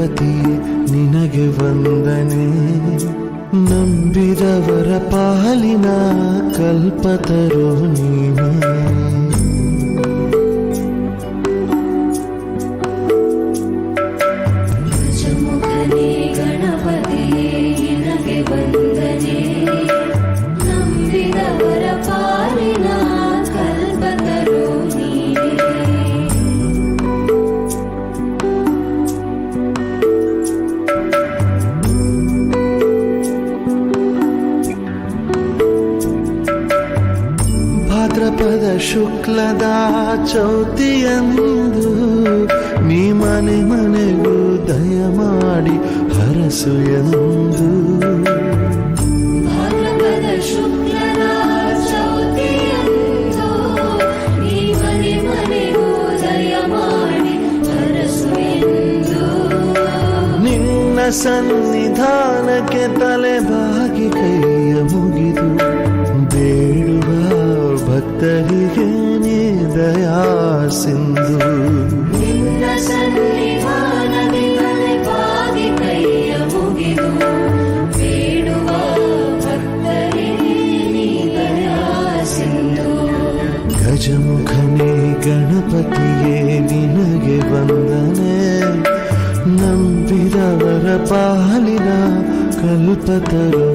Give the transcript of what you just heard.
ಗಣಪತಿಯೇ ನಿನಗೆ ವಂದನೆ. ನಂಬಿದವರ ಪಾಲಿನ ಕಲ್ಪತರು ನೀನೇ. ಗಜಮುಖನೇ ಗಣಪತಿಯೇ ನಿನಗೆ ವಂದನೆ. ನಂಬಿದವರ ಪಾಲಿನ ಕಲ್ಪತರು ನೀನೇ. ಭಾದ್ರಪದ ಶುಕ್ಲದ ಚೌತಿಯಂದು ನೀ ಮನೆ ಮನೆಗೂ ದಯ ಮಾಡಿ ಹರಸು ಎಂದು. ಭಾದ್ರಪದ ಶುಕ್ಲದ ಚೌತಿಯಂದು ನೀ ಮನೆ ಮನೆಗೂ ದಯ ಮಾಡಿ ಹರಸು ಎಂದು. ನಿನ್ನ ಸನ್ನಿಧಾನಕ್ಕೆ ತಲೆ ಬಾಗಿ ಕೈಯ ಮುಗಿದು ಬೇಡುವ ಭಕ್ತರಿಗೆ ನೀ ದಯಾ ಸಿಂಧು. ನಿನ್ನ ಸನ್ನಿಧಾನಕ್ಕೆ ತಲೆ ಬಾಗಿ ಕೈಯ ಮುಗಿದು ಬೇಡುವ ಭಕ್ತರಿಗೆ ನೀ ದಯಾ ಸಿಂಧು. ಗಜಮುಖನೇ ಗಣಪತಿಯೇ ನಿನಗೆ ವಂದನೆ. ನಂಬಿದವರ ಪಾಲಿನ ಕಲ್ಪತರು